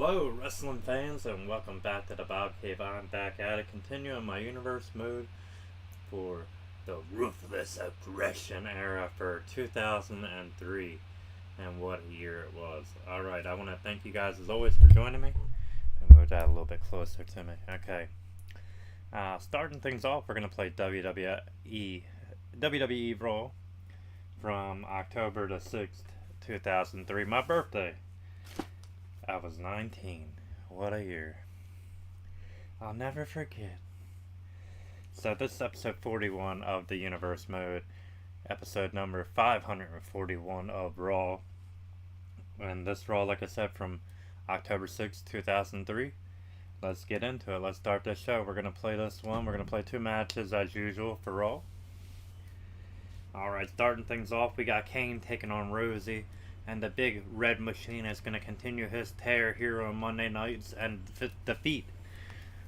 Hello, wrestling fans, and welcome back to the Bob Cave. I'm back at it, continuing my universe mode for the Ruthless Aggression era for 2003. And what a year it was. Alright, I want to thank you guys as always for joining me. And move that a little bit closer to me. Okay. Starting things off, we're going to play WWE Raw from October the 6th, 2003. My birthday. I was 19. What a year. I'll never forget. So this is episode 41 of the Universe Mode. Episode number 541 of Raw. And this Raw, like I said, from October 6th, 2003. Let's get into it. Let's start this show. We're going to play this one. We're going to play two matches as usual for Raw. Alright, starting things off, we got Kane taking on Rosie. And the big red machine is going to continue his tear here on Monday nights and defeat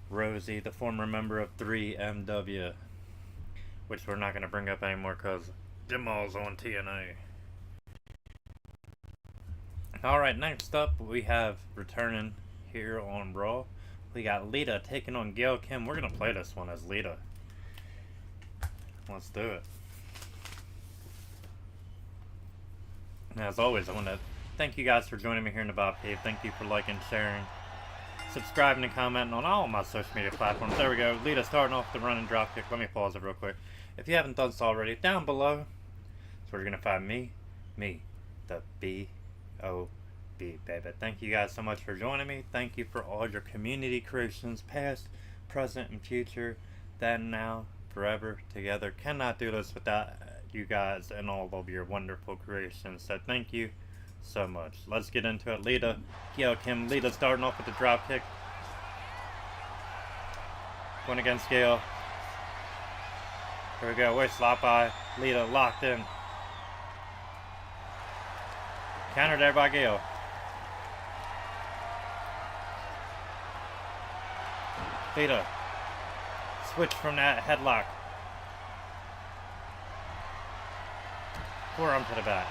Rosie, the former member of 3MW. Which we're not going to bring up anymore because Jamal's on TNA. Alright, next up we have returning here on Raw. We got Lita taking on Gail Kim. We're going to play this one as Lita. Let's do it. As always, I want to thank you guys for joining me here in the Bob Cave. Thank you for liking, sharing, subscribing, and commenting on all my social media platforms. There we go. Lita starting off the run and drop kick. Let me pause it real quick. If you haven't done so already, down below is where you're going to find me, the B.O.B. baby. Thank you guys so much for joining me. Thank you for all your community creations, past, present, and future. Then, now, forever, together. Cannot do this without you guys and all of your wonderful creations. So thank you so much. Let's get into it. Lita, Gail Kim. Lita starting off with the drop kick. Going against Gail. Here we go. Waist slap by. Lita locked in. Counter there by Gail. Lita. Switch from that headlock. Forearm to the back.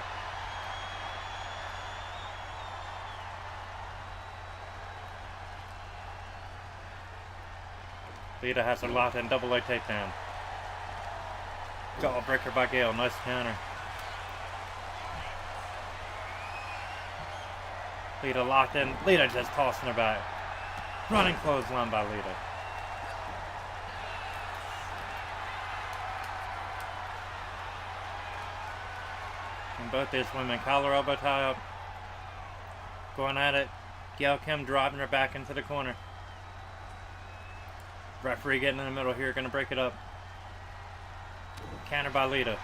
Lita has her locked in, double leg takedown. Jawbreaker by Gail, nice counter. Lita locked in, Lita just tossing her back. Running clothesline by Lita. And both these women, collar elbow tie up. Going at it. Gail Kim driving her back into the corner. Referee getting in the middle here, gonna break it up. Counter by Lita.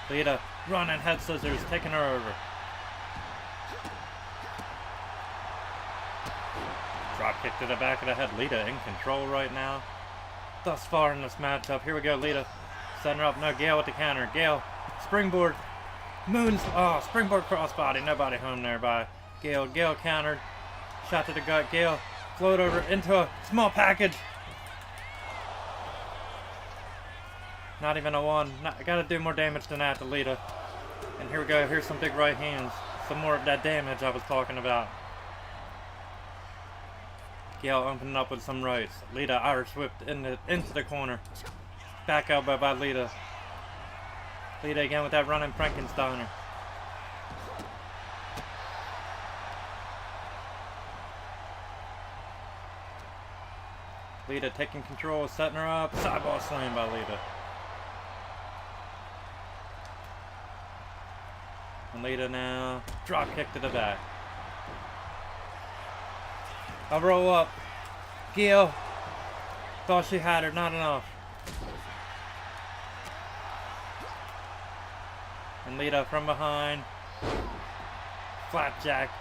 Lita running head scissors, taking her over. Drop kick to the back of the head. Lita in control right now. Thus far in this matchup. Here we go, Lita. Setting her up. No, Gail with the counter. Gail, springboard. Springboard crossbody. Nobody home there by Gail. Gail countered. Shot to the gut. Gail float over into a small package. Not even a one. Gotta do more damage than that to Lita. And here we go. Here's some big right hands. Some more of that damage I was talking about. Gail opening up with some rights. Lita Irish whipped into the corner. Back elbow by Lita. Lita again with that running Frankensteiner. Lita taking control, setting her up. Sideball slam by Lita. And Lita now, drop kick to the back. A roll up. Gail thought she had her, not enough. And Lita from behind. Flapjack.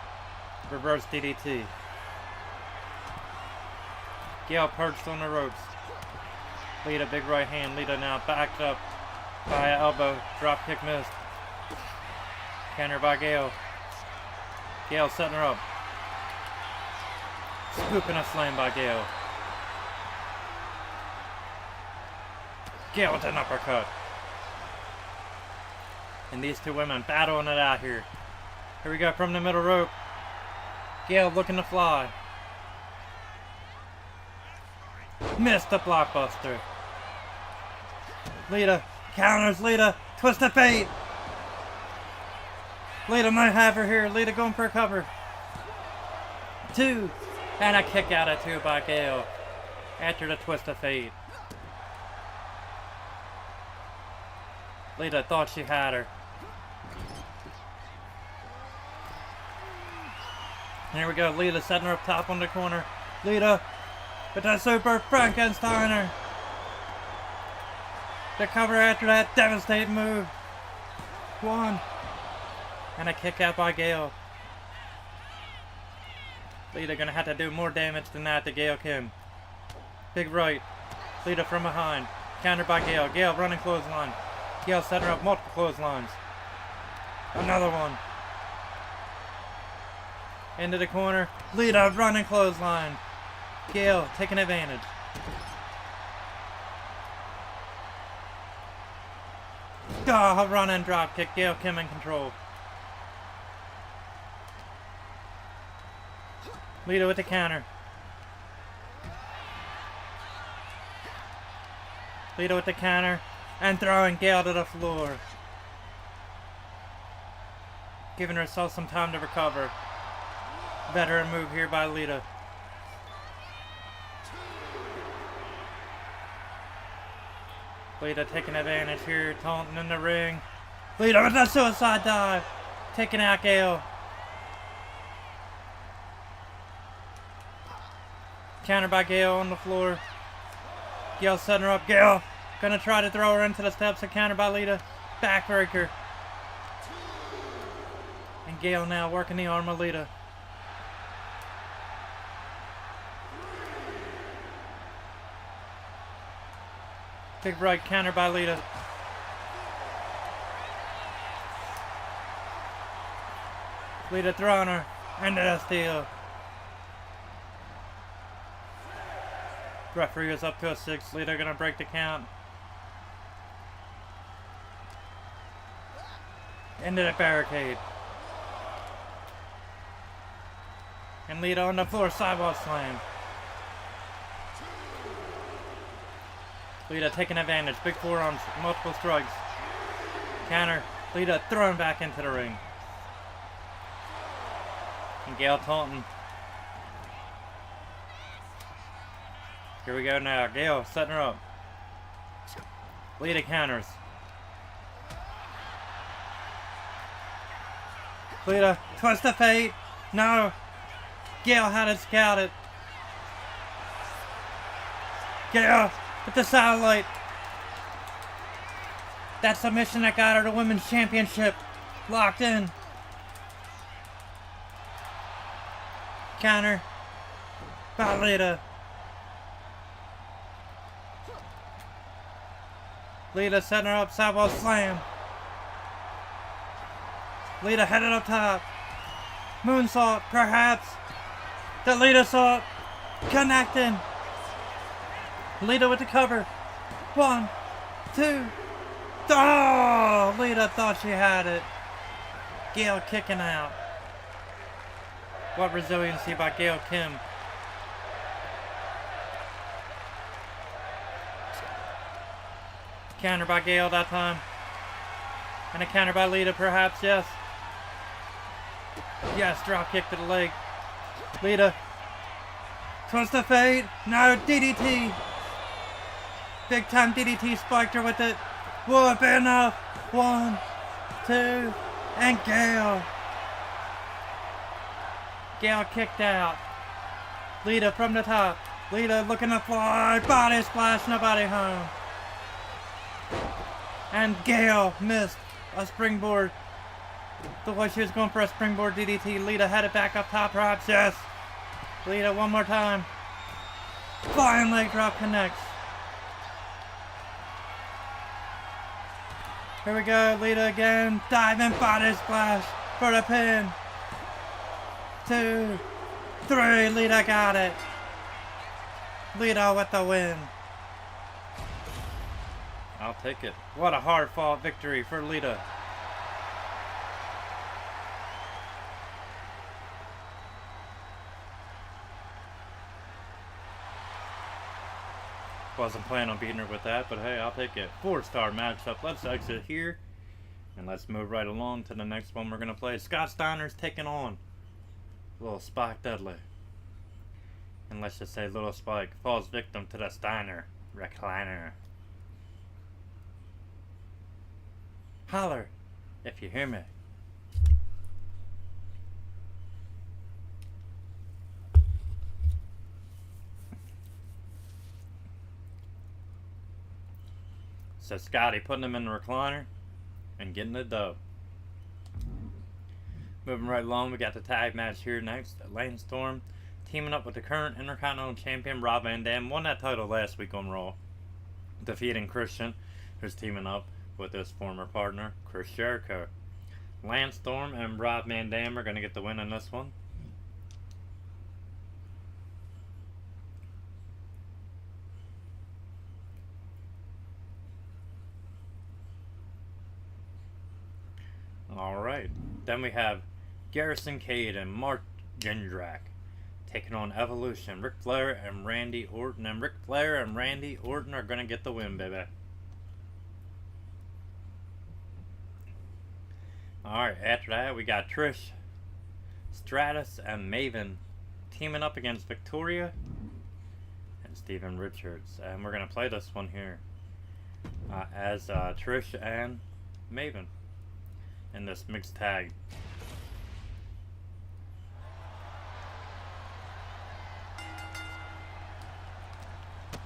Reverse DDT. Gail perched on the ropes. Lita big right hand. Lita now backed up by an elbow. Drop kick missed. Counter by Gail. Gail setting her up. Scooping a slam by Gail. Gail with an uppercut. And these two women battling it out here. Here we go from the middle rope. Gail looking to fly. Missed the blockbuster. Lita counters. Lita, twist of fate. Lita might have her here. Lita going for a cover. 2. And a kick out of 2 by Gail. After the twist of fate. Lita thought she had her. Here we go. Lita setting her up top on the corner. Lita with a super Frankensteiner. The cover after that devastating move. 1. And a kick out by Gail. Lita gonna have to do more damage than that to Gail Kim. Big right. Lita from behind. Countered by Gail. Gail running clothesline. Gail setting her up multiple clotheslines. Another one. Into the corner. Lita running clothesline. Gail taking advantage. Oh, running drop kick. Gail Kim in control. Lita with the counter. Lita with the counter. And throwing Gail to the floor. Giving herself some time to recover. Veteran move here by Lita. Lita taking advantage here, taunting in the ring. Lita with a suicide dive. Taking out Gail. Counter by Gail on the floor. Gail setting her up. Gail gonna try to throw her into the steps. A counter by Lita. Backbreaker. And Gail now working the arm of Lita. Big right counter by Lita. Lita throwing her into the steal. Referee is up to a 6. Lita gonna break the count. Into the barricade. And Lita on the floor, sidewalk slam. Lita taking advantage. Big forearms, multiple strikes. Counter. Lita thrown back into the ring. And Gail taunting. Here we go now. Gail setting her up. Lita counters. Lita, twist of fate. No. Gail had it scouted. Gail with the satellite. That submission that got her the women's championship. Locked in. Counter by Lita. Lita setting her up, sidewall slam. Lita headed up top. Moonsault, perhaps. The Lita saw connecting. Lita with the cover. 1, 2. Oh! Lita thought she had it. Gail kicking out. What resiliency by Gail Kim. Counter by Gail that time. And a counter by Lita perhaps, yes. Yes, drop kick to the leg. Lita. Twist of fate. No, DDT. Big time DDT spiked her with it. Whoop, enough. 1, 2, and Gail. Gail kicked out. Lita from the top. Lita looking to fly. Body splash, nobody home. And Gail missed a springboard. The way she was going for a springboard DDT. Lita had it back up top, perhaps. Yes. Lita one more time. Flying leg drop connects. Here we go. Lita again. Diving body splash for the pin. 2, 3. Lita got it. Lita with the win. I'll take it. What a hard-fought victory for Lita. Wasn't planning on beating her with that, but hey, I'll take it. 4-star matchup. Let's exit here. And let's move right along to the next one we're going to play. Scott Steiner's taking on Little Spike Dudley. And let's just say Little Spike falls victim to the Steiner recliner. Holler if you hear me. So Scotty putting him in the recliner and getting the dub. Moving right along, we got the tag match here next. Lane Storm teaming up with the current Intercontinental Champion Rob Van Dam. Won that title last week on Raw, defeating Christian, who's teaming up with his former partner, Chris Jericho. Lance Storm and Rob Van Dam are going to get the win in this one. Alright, then we have Garrison Cade and Mark Jindrak taking on Evolution. Ric Flair and Randy Orton. And Ric Flair and Randy Orton are going to get the win, baby. Alright, after that we got Trish Stratus and Maven teaming up against Victoria and Steven Richards. And we're going to play this one here as Trish and Maven in this mixed tag.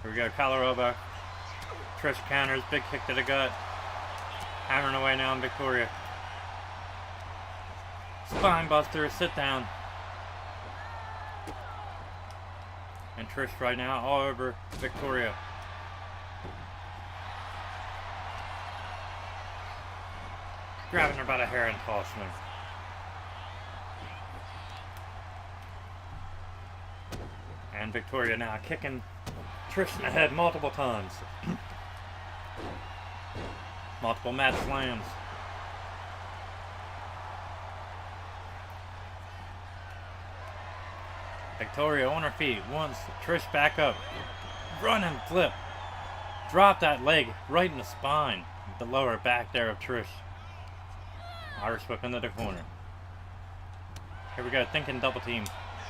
Here we go, collar over. Trish counters, big kick to the gut. Hammering away now on Victoria. Spine buster, sit down. And Trish right now all over Victoria. Grabbing her by the hair and tossing her. And Victoria now kicking Trish in the head multiple times. Multiple mat slams. Victoria on her feet. Once Trish back up. Run and flip. Drop that leg right in the spine. The lower back there of Trish. Irish whip into the corner. Here we go, thinking double team.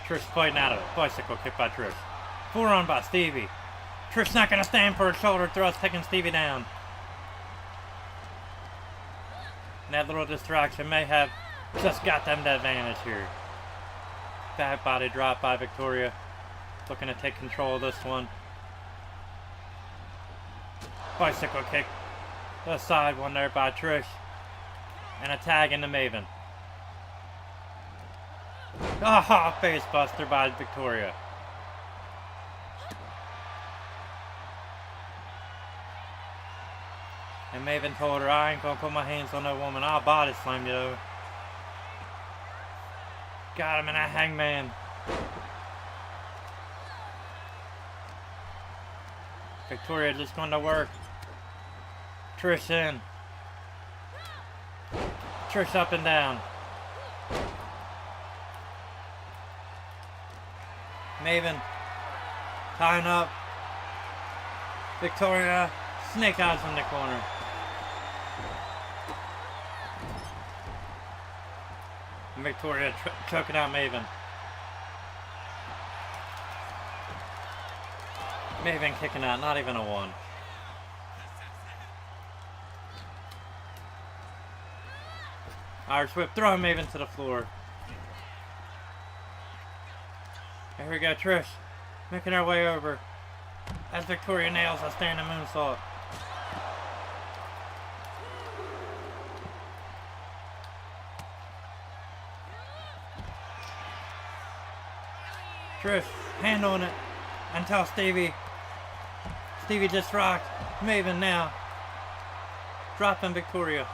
Trish fighting out of it. Bicycle kick by Trish. Forearm by Stevie. Trish not going to stand for a shoulder thrust, taking Stevie down. And that little distraction may have just got them the advantage here. Back body drop by Victoria. Looking to take control of this one. Bicycle kick. The side one there by Trish. And a tag into Maven. Ah, face buster by Victoria. And Maven told her, I ain't gonna put my hands on that woman. I'll body slam you though. Got him in a hangman. Victoria just going to work. Trish in. Trish up and down. Maven tying up. Victoria snake eyes in the corner. And Victoria choking out Maven. Maven kicking out, not even a 1. Irish whip, throwing Maven to the floor. Here we go, Trish making her way over as Victoria nails a standing moonsault. Trish hand on it until Stevie just rocked Maven now, dropping Victoria.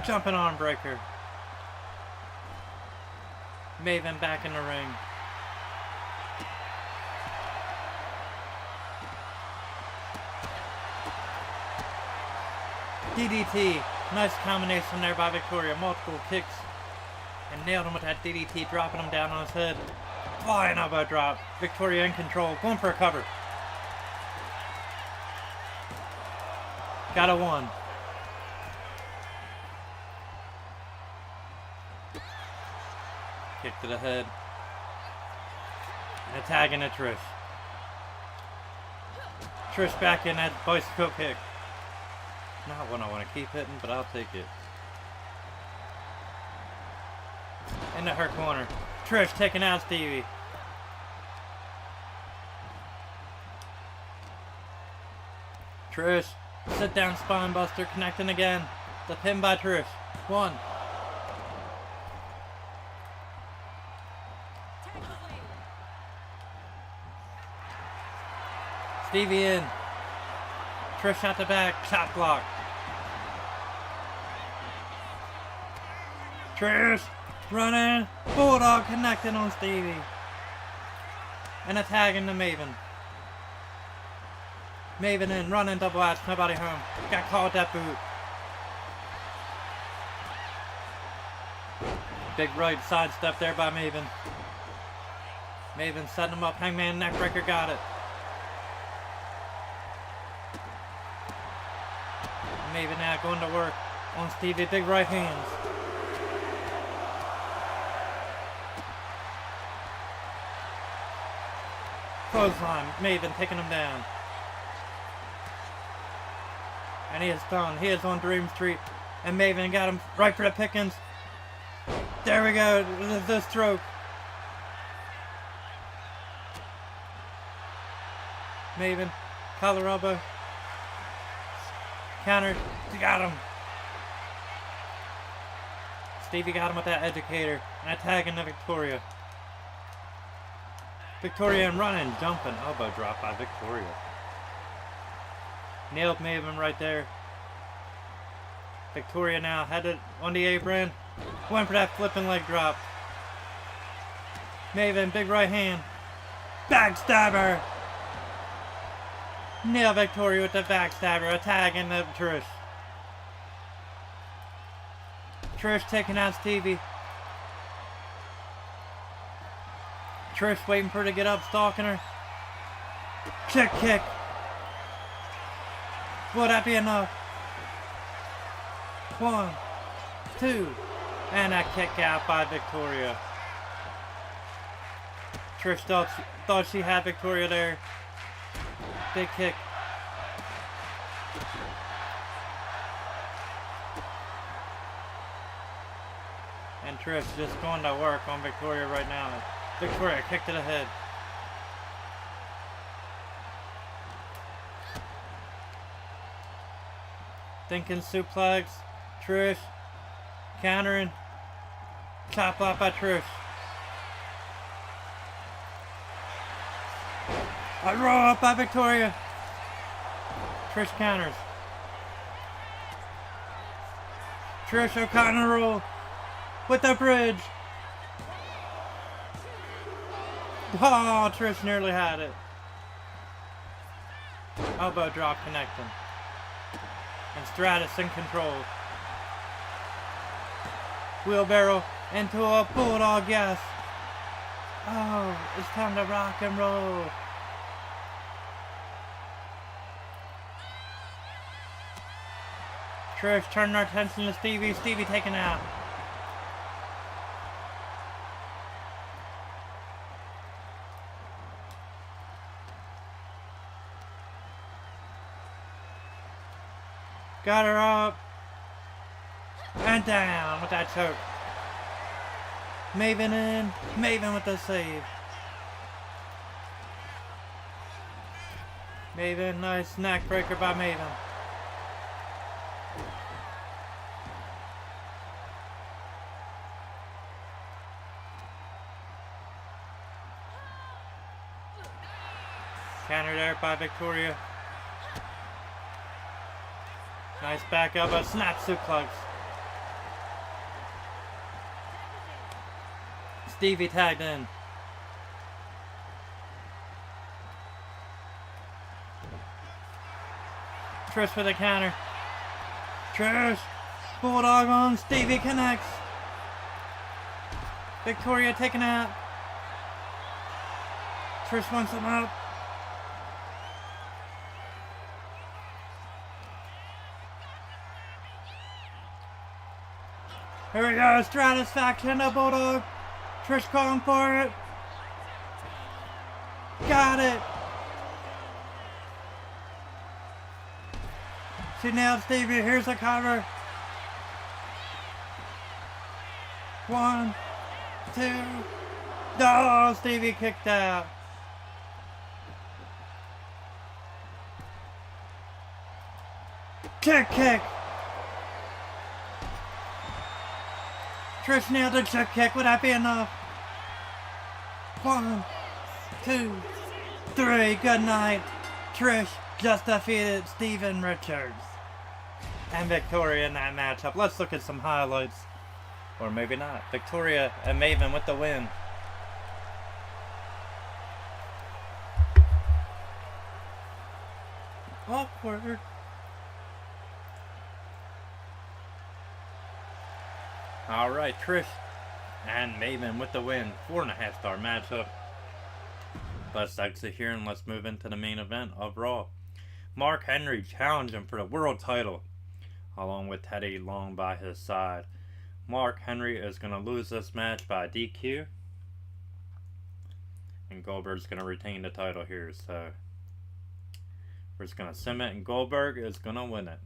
Jumping arm breaker. Maven back in the ring. DDT. Nice combination there by Victoria. Multiple kicks. And nailed him with that DDT, dropping him down on his head. Flying elbow drop. Victoria in control. Going for a cover. Got a 1. Kick to the head. And a tag into Trish. Trish back in that bicycle kick. Not one I want to keep hitting, but I'll take it. Into her corner. Trish taking out Stevie. Trish, sit down spine buster, connecting again. The pin by Trish. 1. Stevie in. Trish out the back, chop block. Trish running, Bulldog connecting on Stevie. And a tag into Maven. Maven in, running double axe, nobody home. Got caught with that boot. Big right side step there by Maven. Maven setting him up, Hangman neckbreaker got it. Maven now going to work on Stevie, big right hands. Clothesline, Maven taking him down. And he is done. He is on Dream Street. And Maven got him right for the pickings. There we go. The stroke. Maven. Collar elbow. Counter. Got him. Stevie got him with that educator. And a tag into Victoria. Victoria and running. Jumping. Elbow drop by Victoria. Nailed Maven right there. Victoria now headed on the apron. Went for that flipping leg drop. Maven, big right hand. Backstabber. Nail Victoria with the backstabber. A tag into Trish. Trish taking out Stevie. Trish waiting for her to get up, stalking her. Check kick. Will that be enough? 1, 2, and a kick out by Victoria. Trish thought she had Victoria there. Big kick. And Trish just going to work on Victoria right now. Victoria kick to the head. Thinking suplex. Trish. Countering. Chop block by Trish. A roll up by Victoria. Trish counters. Trish O'Connor roll with the bridge. Oh, Trish nearly had it. Elbow drop connecting. And Stratus in control. Wheelbarrow into a bulldog, yes. Oh, it's time to rock and roll. Trish turning our attention to Stevie. Stevie taken out. Got her up. And down with that choke. Maven in. Maven with the save. Maven, nice neck breaker by Maven. Counter there by Victoria. Nice back elbow, snap suplex. Stevie tagged in. Trish for the counter. Trish. Bulldog on. Stevie connects. Victoria taken out. Trish wants him up. Here we go, Stratisfaction, the Bulldog. Trish calling for it. Got it. She nailed Stevie. Here's a cover. 1, 2. Oh, Stevie kicked out. Kick. Trish nailed the chick kick. Would that be enough? 1, 2, 3. Good night. Trish just defeated Steven Richards and Victoria in that matchup. Let's look at some highlights. Or maybe not. Victoria and Maven with the win. Awkward. Alright, Trish and Maven with the win. 4.5-star matchup. Let's exit here and let's move into the main event of Raw. Mark Henry challenging for the world title, along with Teddy Long by his side. Mark Henry is going to lose this match by DQ, and Goldberg's going to retain the title here. So we're just going to submit, and Goldberg is going to win it.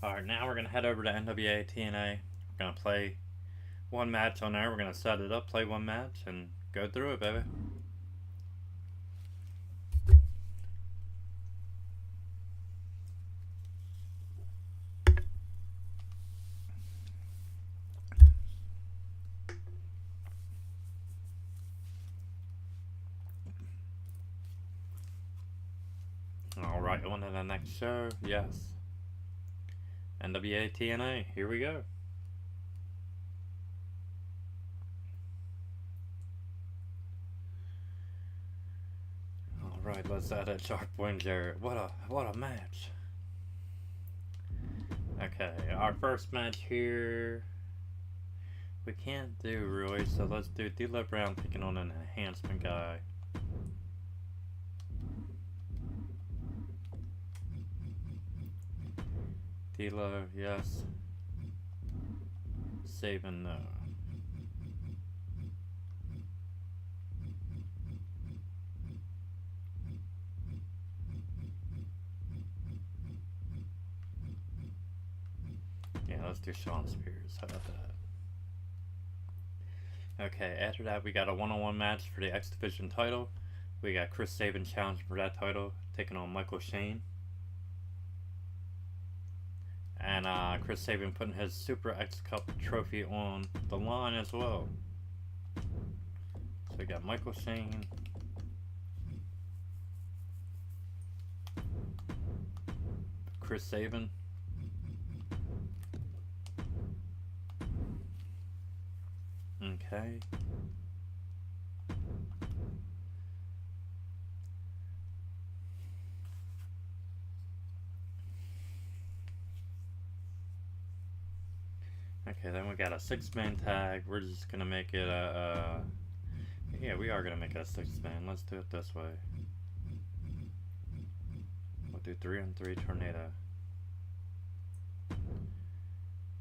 Alright, now we're going to head over to NWA TNA. We're going to play one match on there. We're going to set it up, play one match, and go through it, baby. Alright, on to the next show. Yes. NWA TNA. Here we go. Alright, let's add it. Sharp win, Jarrett. What a match. Okay, our first match here. We can't do really, so let's do D'Lo Brown taking on an enhancement guy. D'Lo, yes. Sabin, no. Yeah, let's do Shawn Spears. How about that? Okay, after that we got a one-on-one match for the X Division title. We got Chris Sabin challenging for that title, taking on Michael Shane. And Chris Sabin putting his Super X Cup trophy on the line as well. So we got Michael Shane. Chris Sabin. Okay. Okay, then we got a 6-man tag. We're just gonna make it a yeah, we are gonna make it a 6-man. Let's do it this way. We'll do 3-on-3 tornado.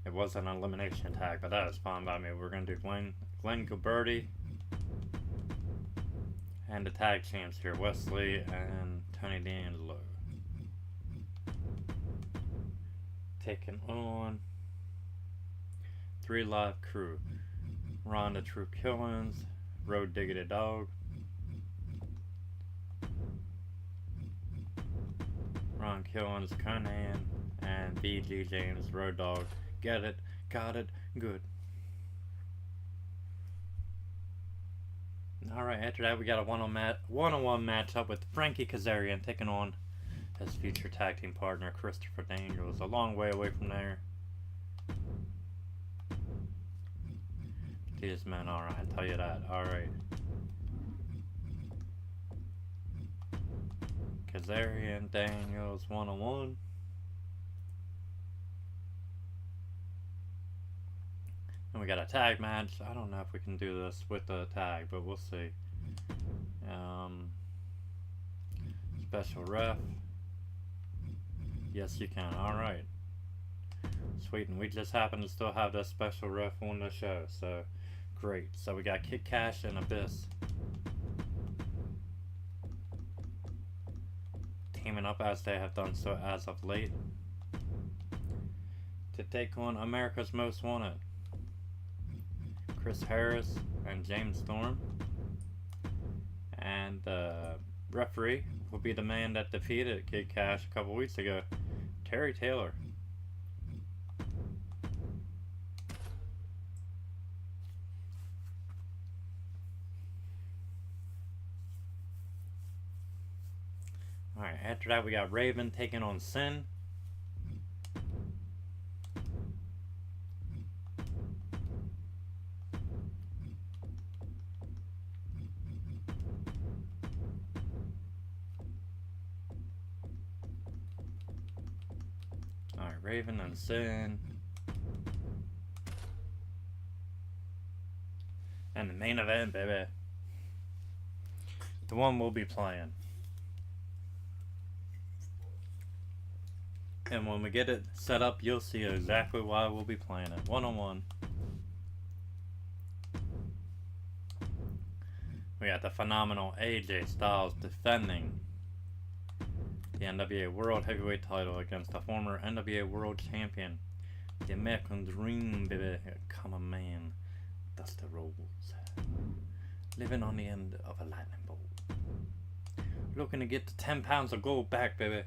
It was an elimination tag, but that is fine by me. We're gonna do Glenn Gilberti and the tag champs here, Wesley and Tony D'Angelo. Taking on 3 Live Crew. Ron the True Killings, Road Diggity Dog, Ron Killings, Conan, and BG James, Road Dog. Get it, got it, good. Alright, after that we got a one-on-one matchup with Frankie Kazarian taking on his future tag team partner Christopher Daniels. A long way away from there. These men, alright, I'll tell you that. Alright. Kazarian, Daniels, one-on-one. And we got a tag match. I don't know if we can do this with the tag, but we'll see. Special ref. Yes, you can. Alright. Sweet, and we just happen to still have this special ref on the show, so great. So we got Kid Cash and Abyss teaming up as they have done so as of late to take on America's Most Wanted, Chris Harris and James Storm. And referee will be the man that defeated Kid Cash a couple weeks ago, Terry Taylor. Alright, after that we got Raven taking on Sin. Alright, Raven and Sin. And the main event, baby. The one we'll be playing. And when we get it set up, you'll see exactly why we'll be playing it. One-on-one. We got the phenomenal AJ Styles defending the NWA World Heavyweight title against the former NWA World Champion, the American Dream, baby. Come on, man. That's the rules. Living on the end of a lightning bolt. Looking to get the 10 pounds of gold back, baby.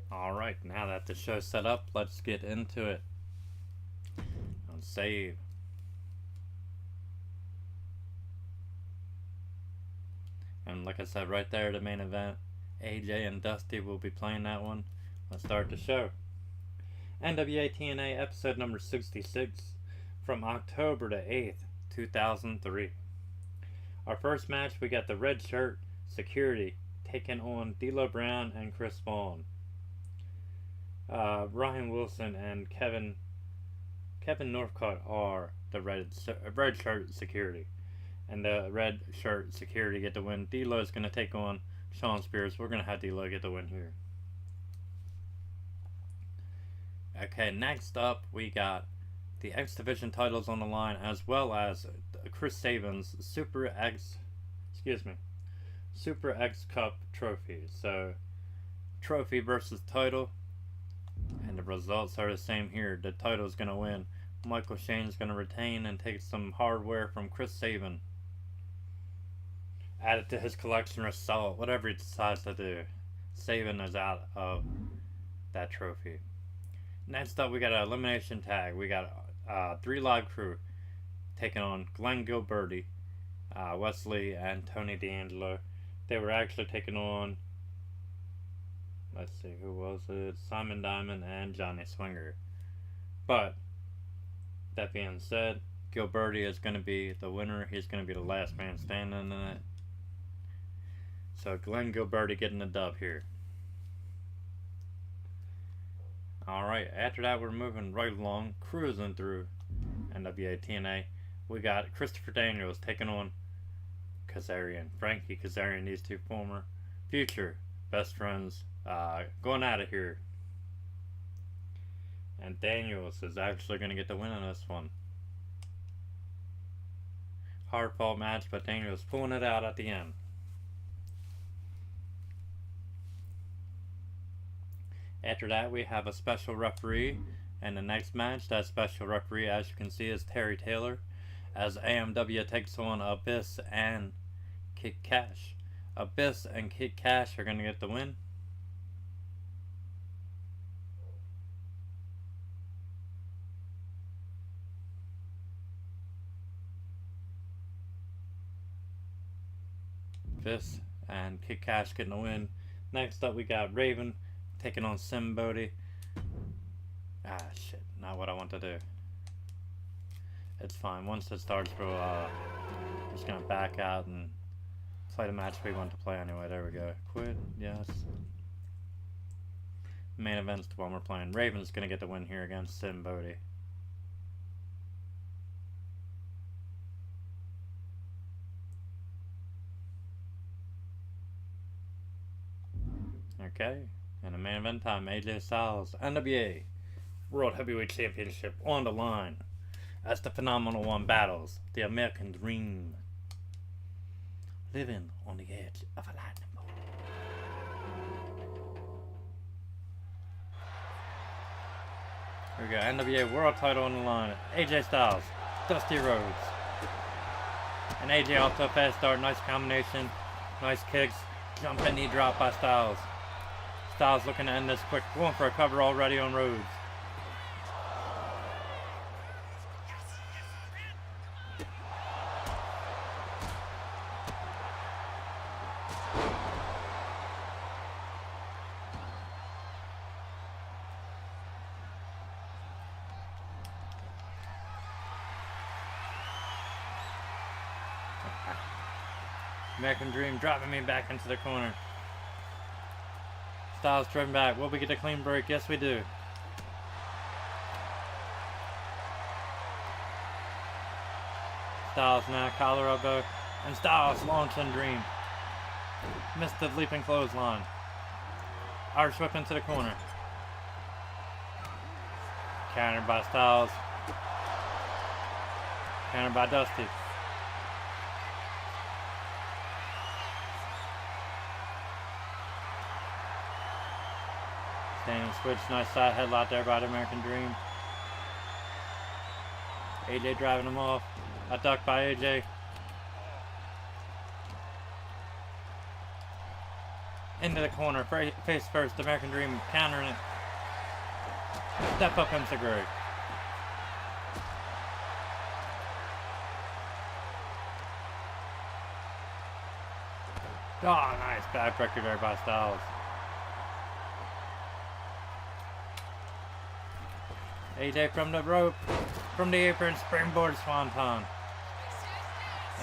Alright, now that the show's set up, let's get into it. On save. And like I said, right there, the main event. AJ and Dusty will be playing that one. Let's start the show. NWA TNA episode number 66 from October the 8th, 2003. Our first match, we got the Red Shirt Security taking on D'Lo Brown and Chris Vaughn. Ryan Wilson and Kevin Northcutt are the red Shirt Security. And the Red Shirt Security get the win. D'Lo is going to take on Sean Spears. We're going to have D'Lo get the win here. Okay, next up we got the X Division titles on the line, as well as Chris Sabin's Super X Cup trophy. So, trophy versus title. And the results are the same here. The title is going to win. Michael Shane's going to retain and take some hardware from Chris Sabin. Add it to his collection or sell it. Whatever he decides to do. Sabin is out of that trophy. Next up, we got an elimination tag. We got 3 Live Crew taking on Glenn Gilberti, Wesley, and Tony D'Angelo. They were actually taking on, let's see, who was it? Simon Diamond and Johnny Swinger. But, that being said, Gilberti is going to be the winner. He's going to be the last man standing in it. So, Glenn Gilberti getting the dub here. Alright, after that we're moving right along, cruising through NWA TNA. We got Christopher Daniels taking on Kazarian. Frankie Kazarian, these two former future best friends, going out of here. And Daniels is actually going to get the win on this one. Hard fought match, but Daniels pulling it out at the end. After that, we have a special referee, and the next match, that special referee, as you can see, is Terry Taylor, as AMW takes on Abyss and Kid Cash. Abyss and Kid Cash are going to get the win. Abyss and Kid Cash getting the win. Next up, we got Raven taking on Sim Bodie. Ah, shit. Not what I want to do. It's fine. Once it starts, we're just going to back out and play the match we want to play anyway. There we go. Quit. Yes. main event's the one we're playing. Raven's gonna get the win here against Sim Bodhi. Okay, and the main event time, AJ Styles, NWA World Heavyweight Championship on the line as the Phenomenal One battles the American Dream, living on the edge of a lightning bolt. Here we go, NWA World Title on the line. AJ Styles, Dusty Rhodes, and AJ off to a fast start. Nice combination, nice kicks, jumping knee drop by Styles. Styles looking to end this quick, going for a cover already on Rhodes. American Dream dropping me back into the corner. Styles driven back. Will we get a clean break? Yes, we do. Styles now, collar elbow. And Styles launching Dream. Missed the leaping clothesline. Irish whip into the corner. Countered by Styles. Countered by Dusty. Standing switch, nice side headlock there by the American Dream. AJ driving him off. A duck by AJ. Into the corner, face first, American Dream countering it. Step up into Greg. Oh, nice backbreaker there by Styles. AJ from the rope, from the apron, springboard swanton.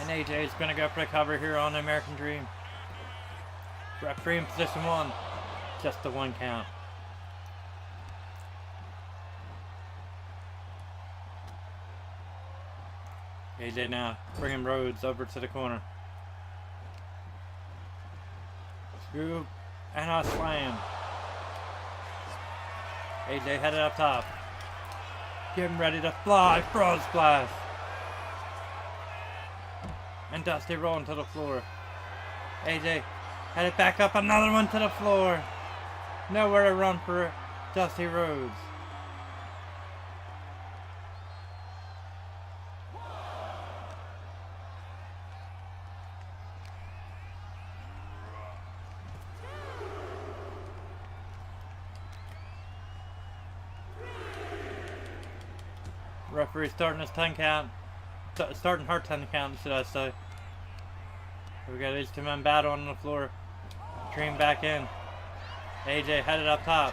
And AJ is going to go for the cover here on the American Dream. Referee in position 1. Just the 1 count. AJ now bringing Rhodes over to the corner. Scoop and a slam. AJ headed up top. Getting ready to fly, frog splash. And Dusty rolling to the floor. AJ headed back up, another one to the floor. Nowhere to run for Dusty Rhodes. Referee starting his 10 count. Starting her 10 count, should I say. We got these two men battling on the floor. Dream back in. AJ headed up top.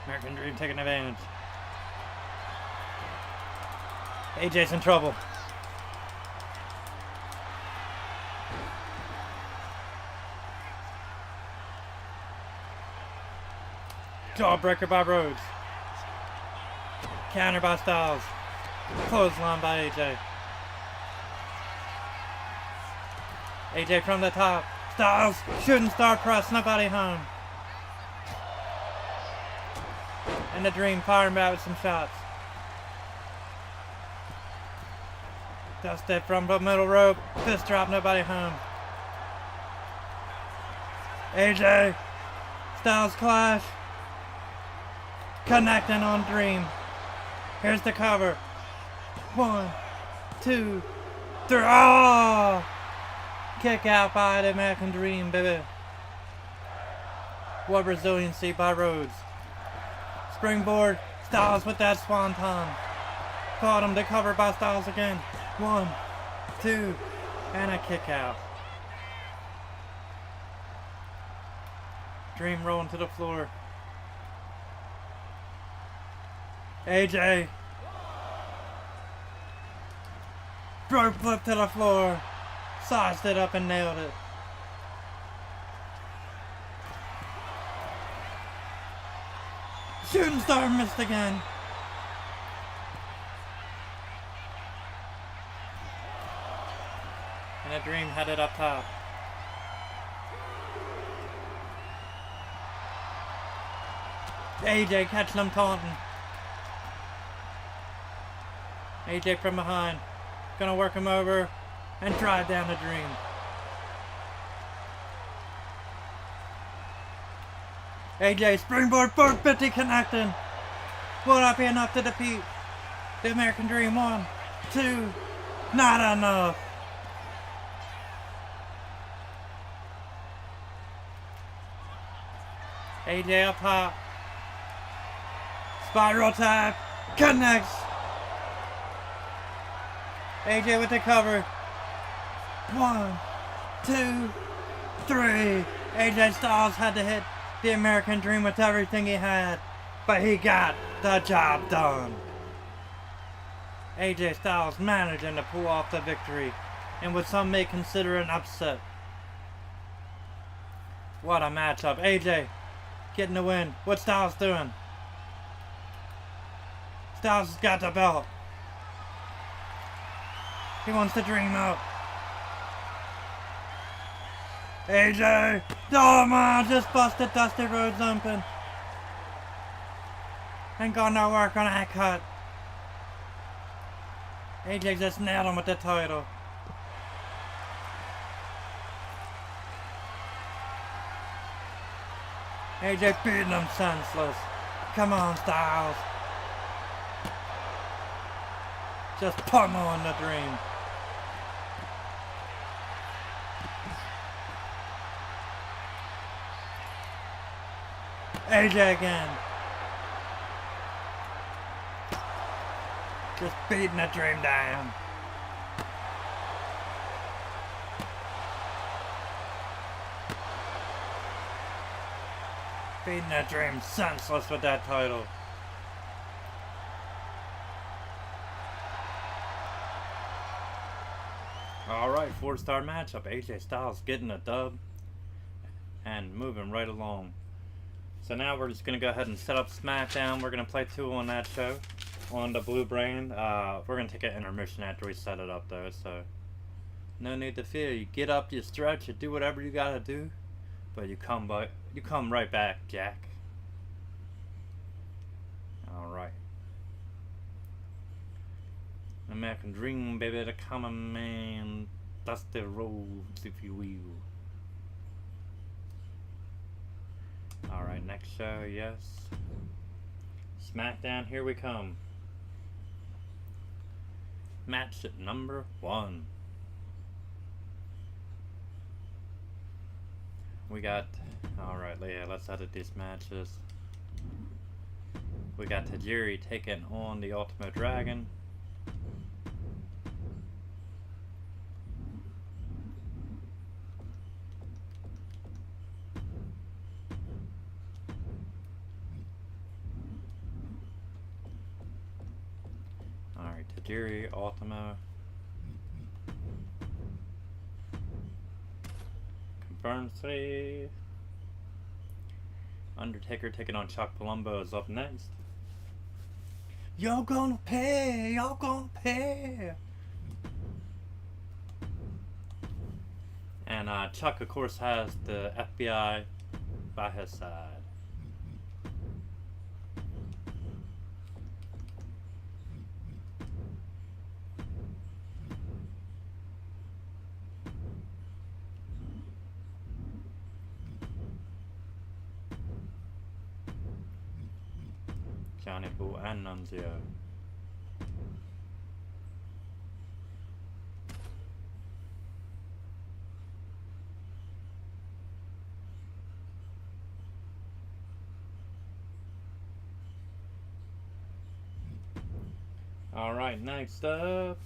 American Dream taking advantage. AJ's in trouble. Jawbreaker by Rhodes. Counter by Styles. Clothesline by AJ. AJ from the top. Styles shooting star press, nobody home. And the Dream firing back with some shots. Dusty from the middle rope. Fist drop, nobody home. AJ. Styles clash. Connecting on Dream. Here's the cover. 1, 2, 3. Oh! Kick out by the American Dream, baby. What resiliency by Rhodes. Springboard. Styles with that swanton. Caught him to cover by Styles again. 1, 2, and a kick out. Dream rolling to the floor. AJ. Throw flip to the floor. Sized it up and nailed it. Shooting star missed again. And a Dream had it up top. AJ catching him taunting. AJ from behind. Gonna work him over and drive down the Dream. AJ springboard 450 connecting. Will that be enough to defeat the American Dream? 1, 2, not enough. AJ up top. Spiral tap. Connects. AJ with the cover. 1, 2, 3. AJ Styles had to hit the American Dream with everything he had, but he got the job done. AJ Styles managing to pull off the victory in what some may consider an upset. What a matchup. AJ getting the win. What's Styles doing? Styles has got the belt. He wants the Dream out. AJ! Oh man, just busted Dusty Rhodes open. Ain't got no work on that cut. AJ just nailed him with the title. AJ beating him senseless. Come on, Styles. Just pummeling the Dream. AJ again. Just beating the Dream down. Beating the Dream senseless with that title. Alright, 4-star matchup. AJ Styles getting a dub and moving right along. So now we're just going to go ahead and set up SmackDown. We're going to play 2 on that show, on the Blue Brand. We're going to take an intermission after we set it up though, so no need to fear. You get up, you stretch, you do whatever you got to do, but you come right back, Jack. Alright. American Dream, baby, the common man, Dusty Rhodes, if you will. Alright, next show, yes. SmackDown, here we come. Match at number 1. We got, alright, yeah, let's edit these matches. We got Tajiri taking on the Ultimate Dragon. Alright, Tajiri, Ultima. Confirmed 3. Undertaker taking on Chuck Palumbo is up next. You're gonna pay, you're gonna pay. And Chuck, of course, has the FBI by his side. Johnny Bull and Nunzio. Alright, next up,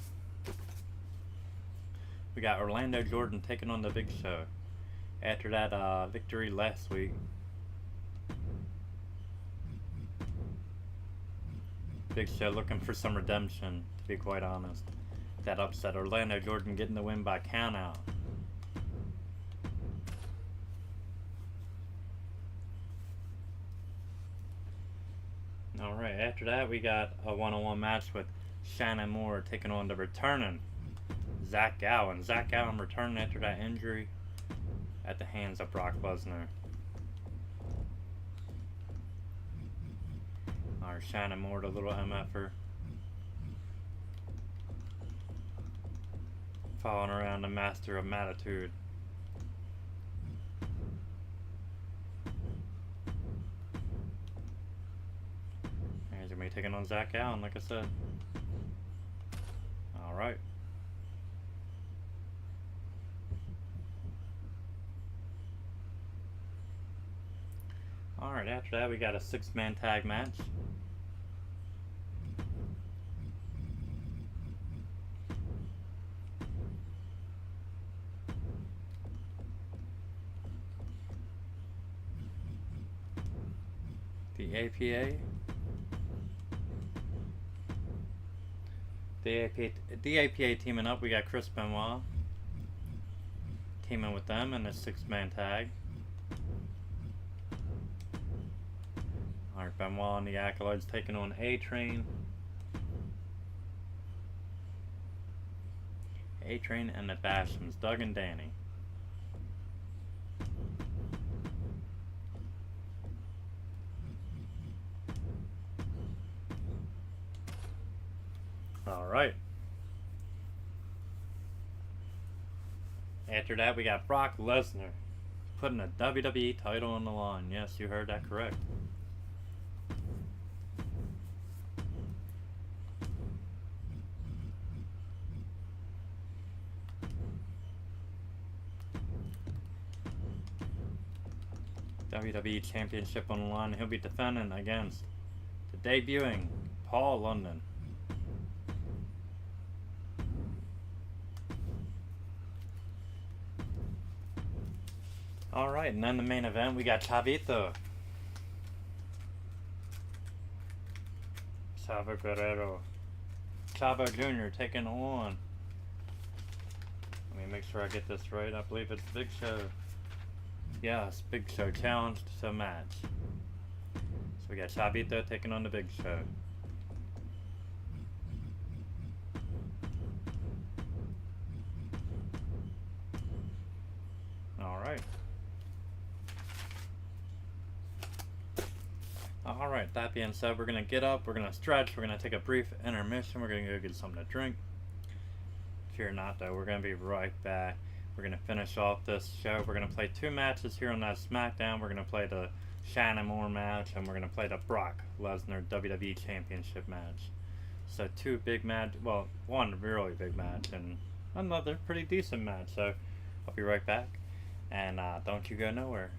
we got Orlando Jordan taking on the Big Show. After that victory last week, Big Show looking for some redemption, to be quite honest. That upset, Orlando Jordan getting the win by countout. Alright, after that we got a one-on-one match with Shannon Moore taking on the returning Zach Gowen. Zach Gowen returning after that injury at the hands of Brock Lesnar. Our Shannon Moore, the little MFer, following around the Master of Matitude. He's gonna be taking on Zach Allen, like I said. Alright. Alright, after that we got a 6-man tag match. The APA. The APA teaming up. We got Chris Benoit teaming with them in a 6-man tag. Alright, Benoit and the Acolytes taking on A-Train. A-Train and the Bashams, Doug and Danny. Alright. After that, we got Brock Lesnar putting a WWE title on the line. Yes, you heard that correct. WWE Championship on the line. He'll be defending against the debuting Paul London. Alright, and then the main event, we got Chavito. Chavo Guerrero. Chavo Jr. taking on. Let me make sure I get this right. I believe it's Big Show. Yes, Big Show challenged to match. So we got Chavito taking on the Big Show. Alright. Alright, that being said, we're going to get up, we're going to stretch, we're going to take a brief intermission, we're going to go get something to drink. Fear not though, we're going to be right back. We're going to finish off this show. We're going to play 2 matches here on that SmackDown. We're going to play the Shannon Moore match, and we're going to play the Brock Lesnar WWE Championship match. So 2 big matches, well, 1 really big match, and another pretty decent match. So I'll be right back, and don't you go nowhere.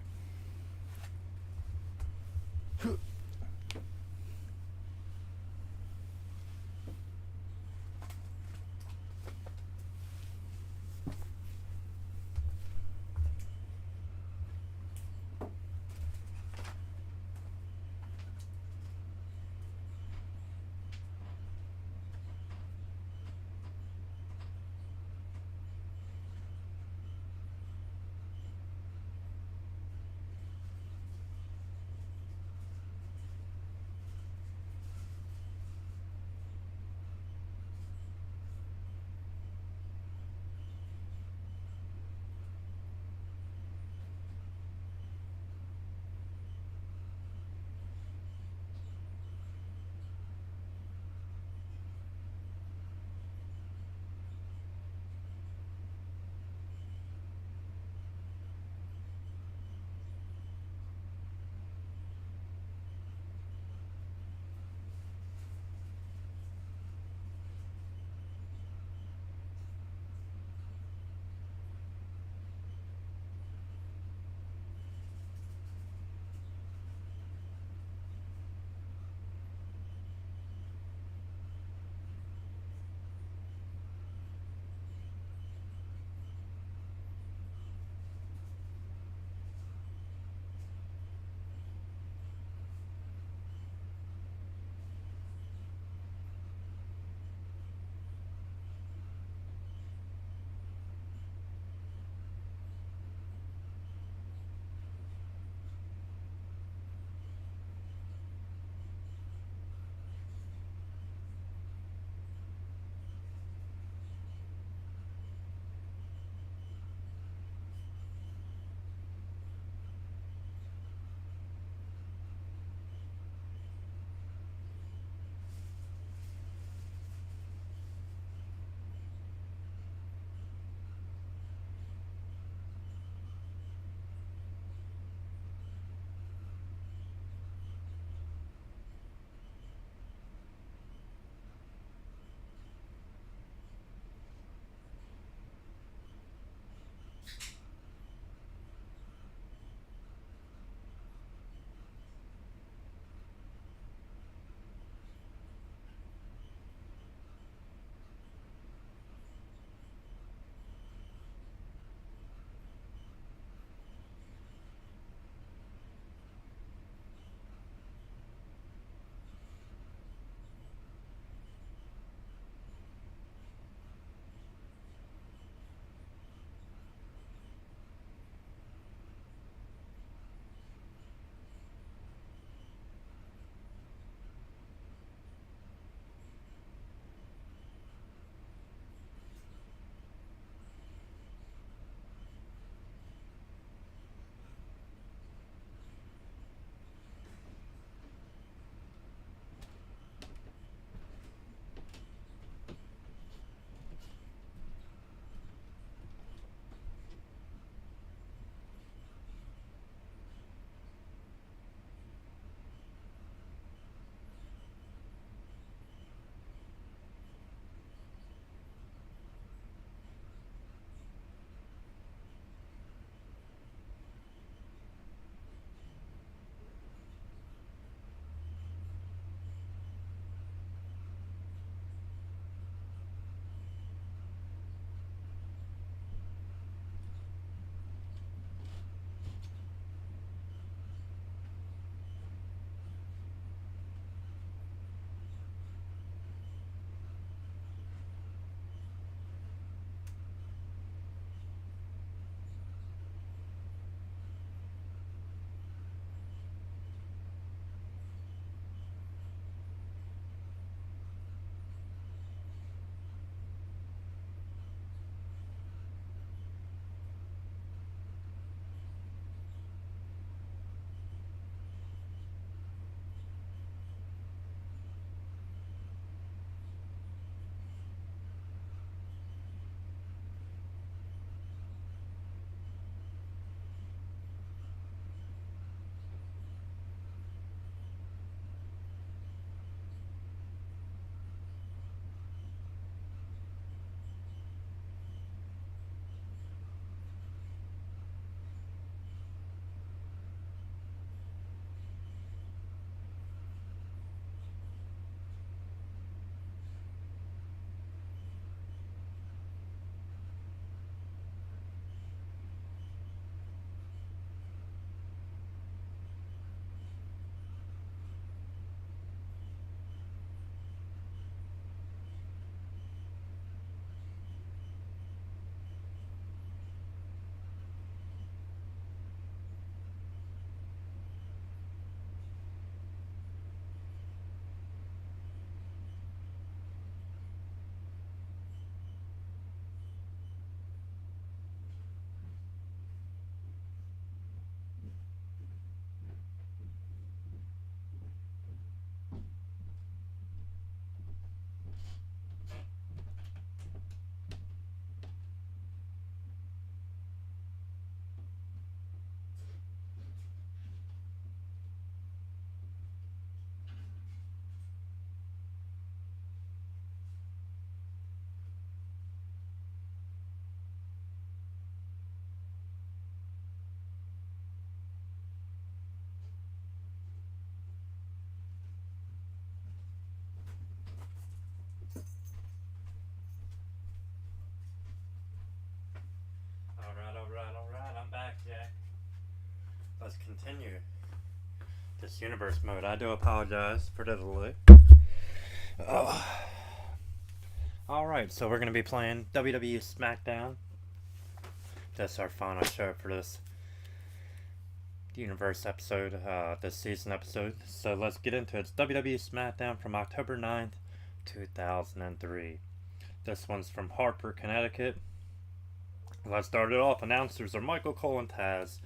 continue this universe mode. I do apologize for the delay. Oh. Alright, so we're going to be playing WWE SmackDown. That's our final show for this universe episode, this season episode. So let's get into it. It's WWE SmackDown from October 9th, 2003. This one's from Hartford, Connecticut. Let's start it off. Announcers are Michael Cole and Taz.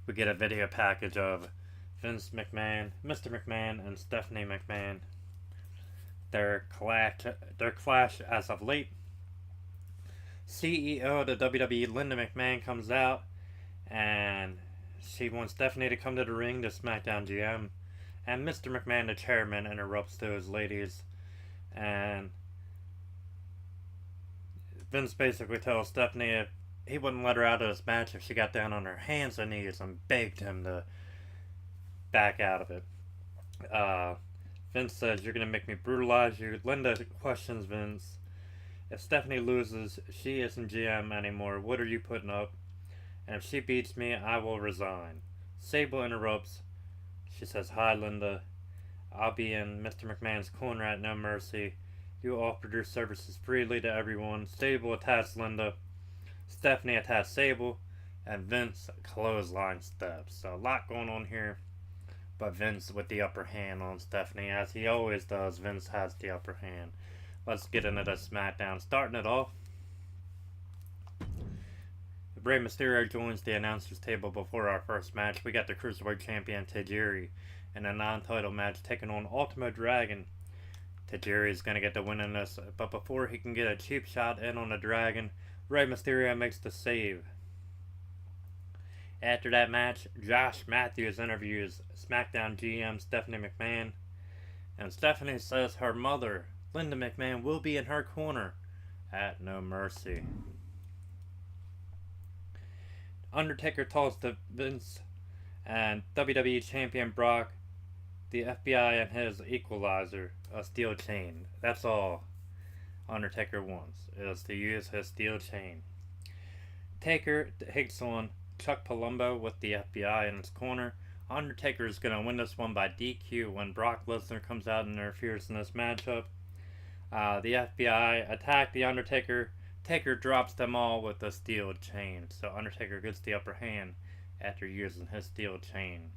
We get a video package of Vince McMahon, Mr. McMahon, and Stephanie McMahon. Their clash as of late. CEO of the WWE, Linda McMahon, comes out and she wants Stephanie to come to the ring to SmackDown GM. And Mr. McMahon, the chairman, interrupts those ladies. And Vince basically tells Stephanie if he wouldn't let her out of this match if she got down on her hands and knees and begged him to back out of it. Vince says, "You're going to make me brutalize you." Linda questions Vince. If Stephanie loses, she isn't GM anymore. What are you putting up? And if she beats me, I will resign. Sable interrupts. She says, "Hi, Linda. I'll be in Mr. McMahon's corner at No Mercy. You offered your services freely to everyone." Sable attacks Linda. Stephanie attacks Sable. And Vince clothesline steps. So a lot going on here. But Vince with the upper hand on Stephanie, as he always does. Vince has the upper hand. Let's get into the SmackDown. Starting it off, Rey Mysterio joins the announcers table before our first match. We got the Cruiserweight Champion Tajiri in a non-title match taking on Ultimo Dragon. Tajiri is going to get the win in this, but before he can get a cheap shot in on the Dragon, Rey Mysterio makes the save. After that match, Josh Matthews interviews SmackDown GM Stephanie McMahon, and Stephanie says her mother, Linda McMahon, will be in her corner at No Mercy. Undertaker talks to Vince and WWE Champion Brock, the FBI, and his equalizer, a steel chain. That's all Undertaker wants, is to use his steel chain. Taker takes on Chuck Palumbo with the FBI in his corner. Undertaker is going to win this one by DQ when Brock Lesnar comes out and interferes in this matchup. The FBI attack the Undertaker. Taker drops them all with a steel chain. So Undertaker gets the upper hand after using his steel chain.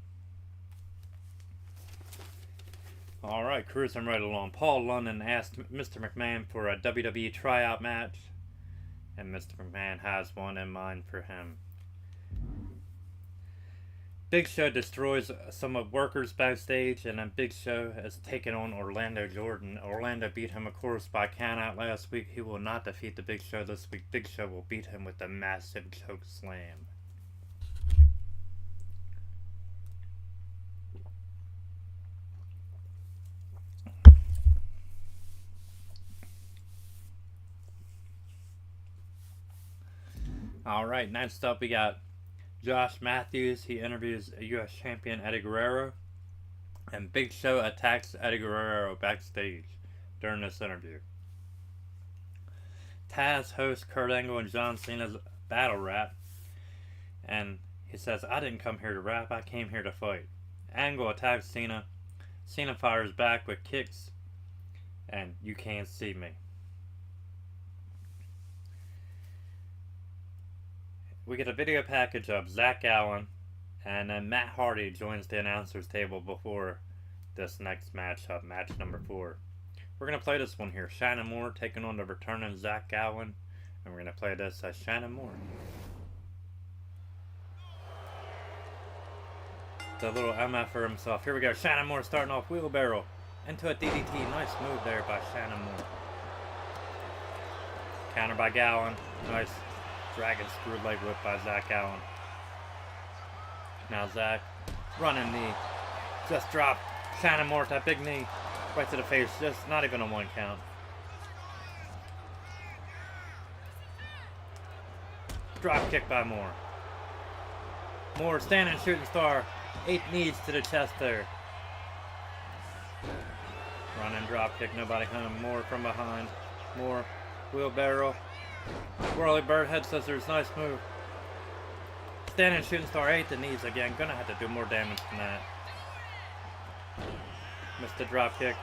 Alright, cruising right along. Paul London asked Mr. McMahon for a WWE tryout match. And Mr. McMahon has one in mind for him. Big Show destroys some of workers backstage, and then Big Show is taking on Orlando Jordan. Orlando beat him, of course, by countout last week. He will not defeat the Big Show this week. Big Show will beat him with a massive choke slam. Alright, next up we got Josh Matthews. He interviews U.S. Champion Eddie Guerrero. And Big Show attacks Eddie Guerrero backstage during this interview. Taz hosts Kurt Angle and John Cena's battle rap. And he says, "I didn't come here to rap, I came here to fight." Angle attacks Cena. Cena fires back with kicks. And "You can't see me." We get a video package of Zach Allen, and then Matt Hardy joins the announcers table before this next matchup, match number 4. We're going to play this one here. Shannon Moore taking on the returning Zach Allen, and we're going to play this as Shannon Moore. The little MF for himself. Here we go. Shannon Moore starting off wheelbarrow into a DDT. Nice move there by Shannon Moore. Counter by Gallen. Nice. Dragon screw leg whip by Zach Allen. Now Zach, running knee. Just dropped Shannon Moore with that big knee. Right to the face. Just not even a 1 count. Drop kick by Moore. Moore standing shooting star. 8 knees to the chest there. Running drop kick. Nobody home. Moore from behind. Moore. Wheelbarrow. Whirly bird head scissors. Nice move. Standing shooting star ate the knees again. Gonna have to do more damage than that. Missed the drop kick.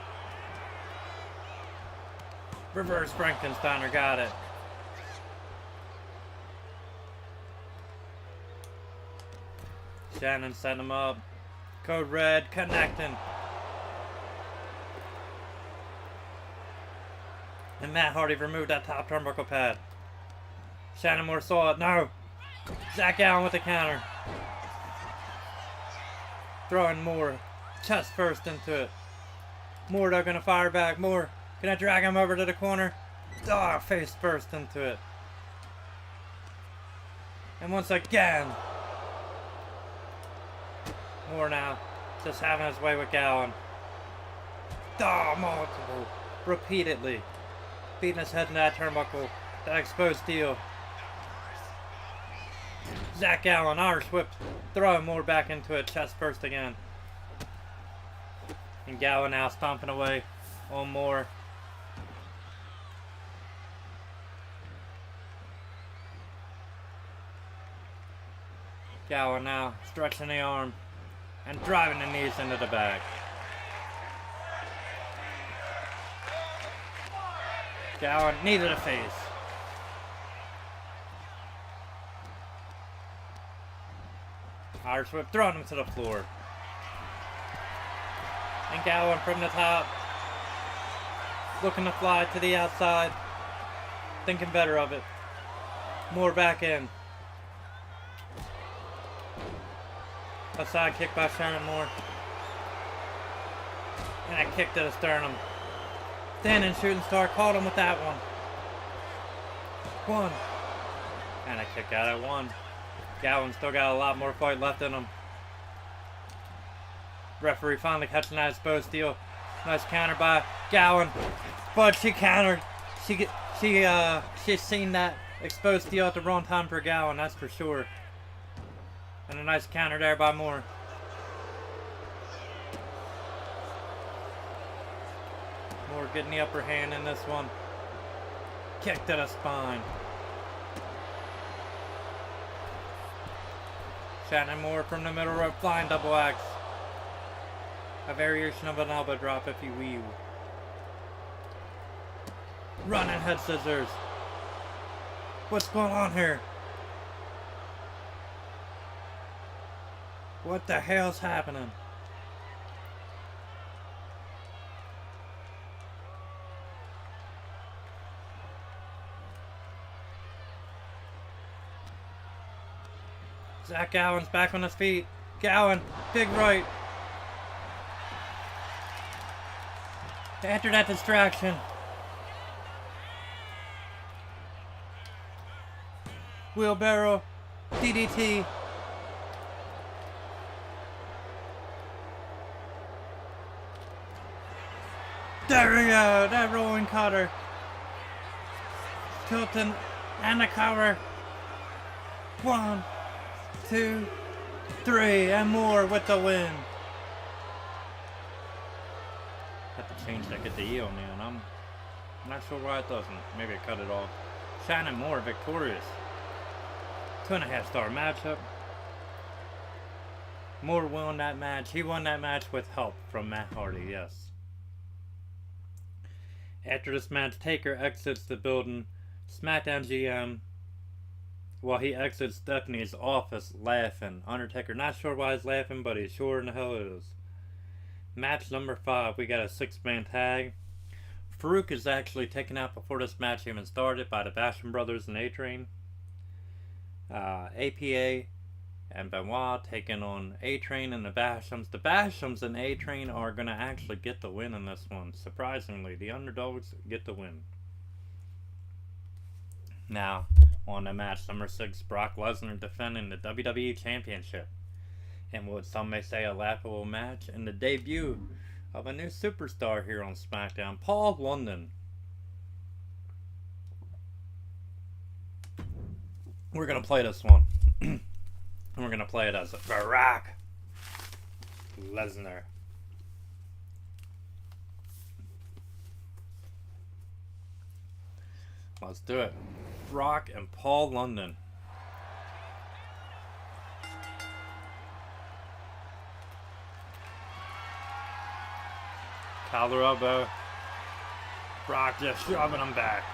Reverse Frankensteiner, got it. Shannon setting him up. Code red, connecting. And Matt Hardy removed that top turnbuckle pad. Shannon Moore saw it. No. Zach Allen with the counter. Throwing Moore chest first into it. Moore though gonna fire back. Moore gonna drag him over to the corner. Oh, face first into it. And once again, Moore now just having his way with Gowan. Oh, multiple. Repeatedly. Beating his head in that turnbuckle. That exposed steel. Zach Allen, Irish whip. Throwing Moore back into it. Chest first again. And Gowan now stomping away on Moore. Gowan now stretching the arm and driving the knees into the back. Gowan needed a face. Irish whip throwing him to the floor. And Gowan from the top. Looking to fly to the outside. Thinking better of it. Moore back in. A side kick by Shannon Moore. And a kick to the sternum. Standing shooting star caught him with that one. One. And a kick out at one. Gowan still got a lot more fight left in him. Referee finally catching that exposed steel. Nice counter by Gowan. But she countered. She's seen that exposed steel at the wrong time for Gowan, that's for sure. And a nice counter there by Moore. Moore getting the upper hand in this one. Kick to the spine. Shannon Moore from the middle rope, flying double axe. A variation of an elbow drop, if you will. Running head scissors. What's going on here? What the hell's happening? Zach Gowan's back on his feet. Gowan, big right. After that distraction. Wheelbarrow, DDT. There we go, that rolling cutter. Tilton and the cover. 1, 2, 3, and Moore with the win. Have to change that, get the E on there, and I'm not sure why it doesn't. Maybe I cut it off. Shannon Moore victorious. 2.5-star matchup. Moore won that match. He won that match with help from Matt Hardy, yes. After this match, Taker exits the building. SmackDown GM, while he exits Stephanie's office laughing. Undertaker not sure why he's laughing, but he sure in the hell is. Match number 5, we got a 6-man tag. Farouk is actually taken out before this match even started by the Basham Brothers and A-Train. APA and Benoit taking on A-Train and the Bashams. The Bashams and A-Train are going to actually get the win in this one. Surprisingly, the underdogs get the win. Now, on to match number 6, Brock Lesnar defending the WWE Championship. And what some may say a laughable match, and the debut of a new superstar here on SmackDown, Paul London. We're going to play this one. And we're going to play it as Brock Lesnar. Let's do it. Brock and Paul London. Collar elbow. Brock just shoving him back.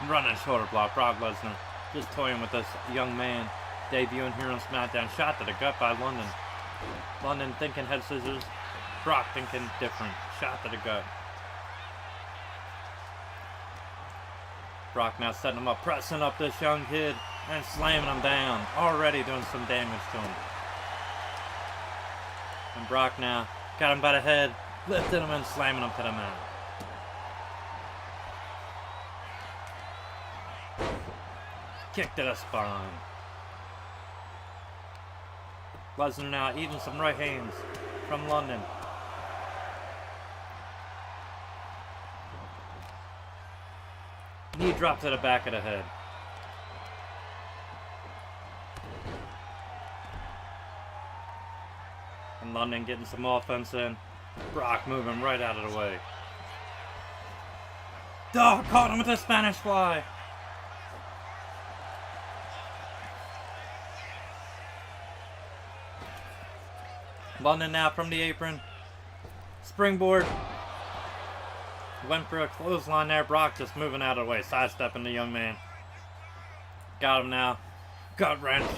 Running shoulder block. Brock Lesnar just toying with this young man. Debuting here on SmackDown. Shot to the gut by London. London thinking head scissors. Brock thinking different. Shot to the gut. Brock now setting him up. Pressing up this young kid. And slamming him down. Already doing some damage to him. And Brock now got him by the head. Lifting him and slamming him to the mat. Kick to the spine. Lesnar now eating some right hands from London. Knee drop to the back of the head. And London getting some offense in. Brock moving right out of the way. Oh, caught him with a Spanish fly. London now from the apron. Springboard. Went for a clothesline there. Brock just moving out of the way. Sidestepping the young man. Got him now. Gut wrench.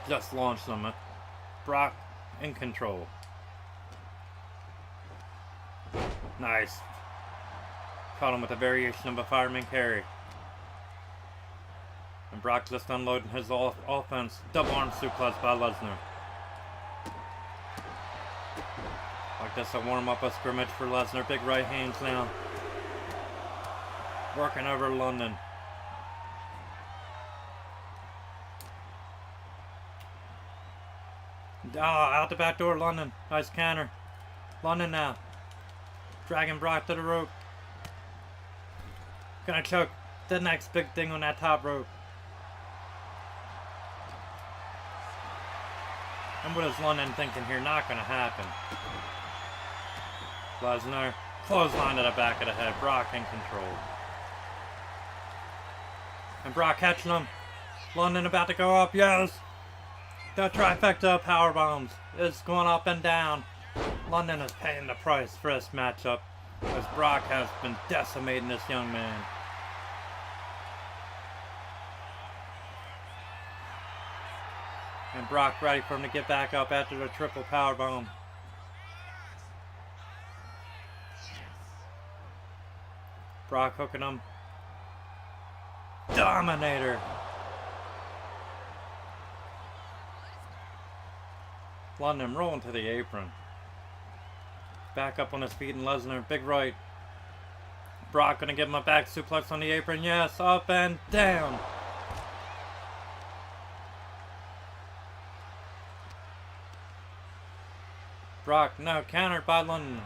Just launched him. Brock in control. Nice. Caught him with a variation of a fireman carry. And Brock just unloading his offense. Double arm suplex by Lesnar. Like this, a warm-up, a scrimmage for Lesnar. Big right hands now. Working over London. Out the back door, London. Nice counter. London now. Dragging Brock to the rope. Gonna choke the next big thing on that top rope. And what is London thinking here? Not gonna happen. Lesnar, clothesline to the back of the head. Brock in control. And Brock catching him. London about to go up. Yes. The trifecta of power bombs is going up and down. London is paying the price for this matchup as Brock has been decimating this young man. And Brock ready for him to get back up after the triple power bomb. Brock hooking him. Dominator. London rolling to the apron. Back up on his feet and Lesnar. Big right. Brock gonna give him a back suplex on the apron. Yes, up and down. Brock, no, countered by London.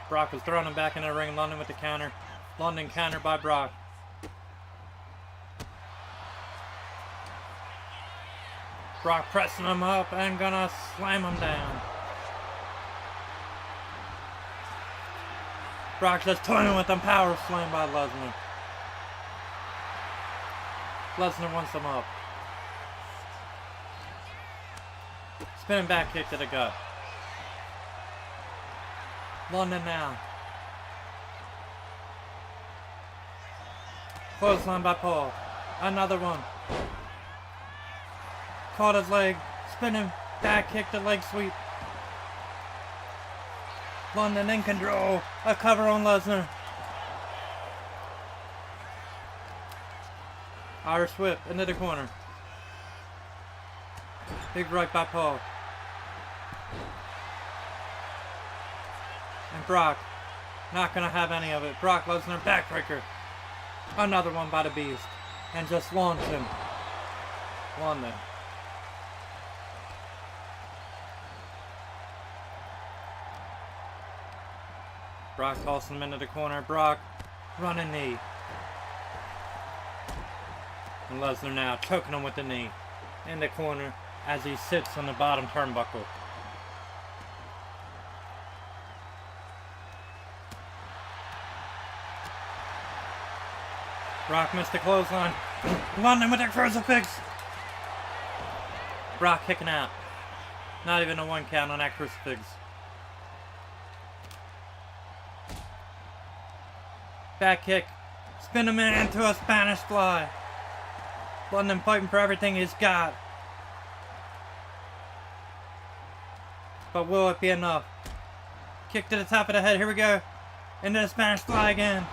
Brock was throwing him back in the ring. London with the counter. London countered by Brock. Brock pressing him up and gonna slam him down. Brock just toying with him. Power slam by Lesnar. Lesnar wants him up. Spinning back kick to the gut. London now. Clothesline by Paul. Another one. Caught his leg. Spinning back kick to leg sweep. London in control. A cover on Lesnar. Irish whip into the corner. Big right by Paul. And Brock not gonna have any of it. Brock Lesnar backbreaker. Another one by the Beast. And just launched him. London. Brock tossing him into the corner. Brock running knee. And Lesnar now choking him with the knee in the corner as he sits on the bottom turnbuckle. Brock missed the clothesline. London with the crucifix. Brock kicking out. Not even a 1 count on that crucifix. Back kick. Spin him into a Spanish fly. London fighting for everything he's got. But will it be enough? Kick to the top of the head. Here we go. Into the Spanish fly again.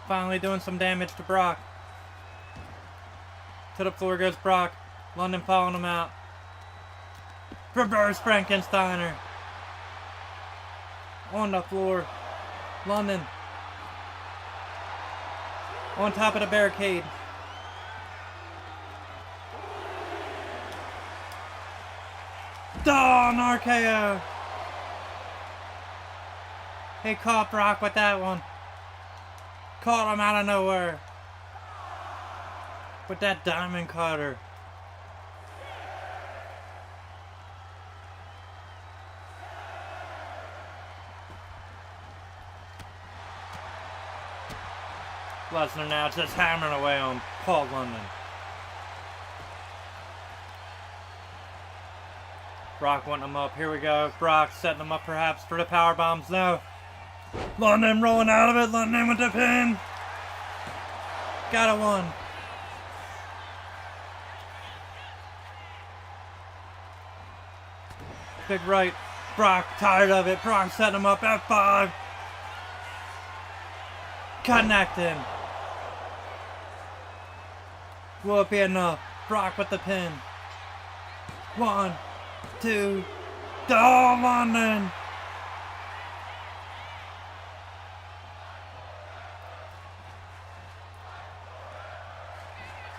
Finally doing some damage to Brock. To the floor goes Brock. London following him out. Reverse Frankensteiner. On the floor. London. On top of the barricade. Dawn RKO. He caught Brock with that one. Caught him out of nowhere. With that diamond cutter. Lesnar now just hammering away on Paul London. Brock wanting him up. Here we go. Brock setting him up perhaps for the power bombs. No. London rolling out of it. London with the pin. Got a one. Big right. Brock tired of it. Brock setting him up. F5. Connecting. Will it be enough? Brock with the pin. 1, 2. Oh, London.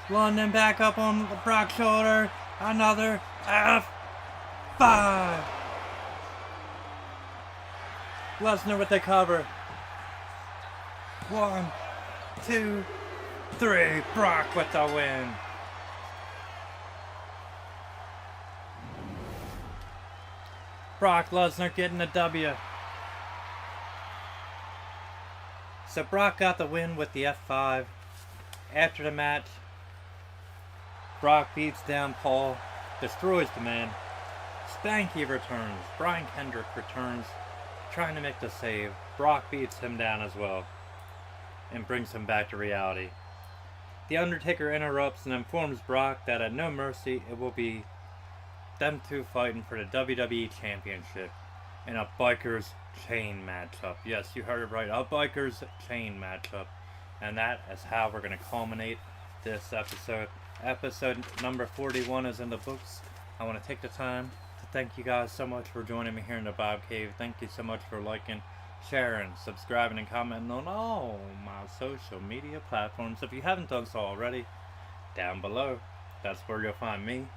London back up on Brock's shoulder. Another F5. Lesnar with the cover. 1, 2, 3. Brock with the win. Brock Lesnar getting the W. So Brock got the win with the F5. After the match, Brock beats down Paul, destroys the man. Spanky returns. Brian Kendrick returns, trying to make the save. Brock beats him down as well and brings him back to reality. The Undertaker interrupts and informs Brock that at No Mercy it will be them two fighting for the WWE Championship in a Bikers Chain matchup. Yes, you heard it right, a Bikers Chain matchup. And that is how we're going to culminate this episode. Episode number 41 is in the books. I want to take the time to thank you guys so much for joining me here in the Bob Cave. Thank you so much for liking, sharing, subscribing, and commenting on all my social media platforms. If you haven't done so already, down below, that's where you'll find me,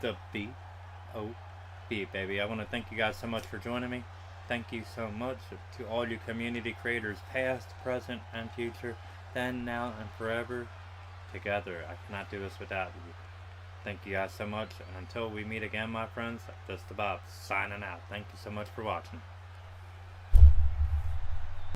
the B.O.B. baby. I want to thank you guys so much for joining me. Thank you so much to all you community creators, past, present, and future, then, now, and forever. Together, I cannot do this without you. Thank you guys so much, and until we meet again, my friends, this is the Bob signing out. Thank you so much for watching.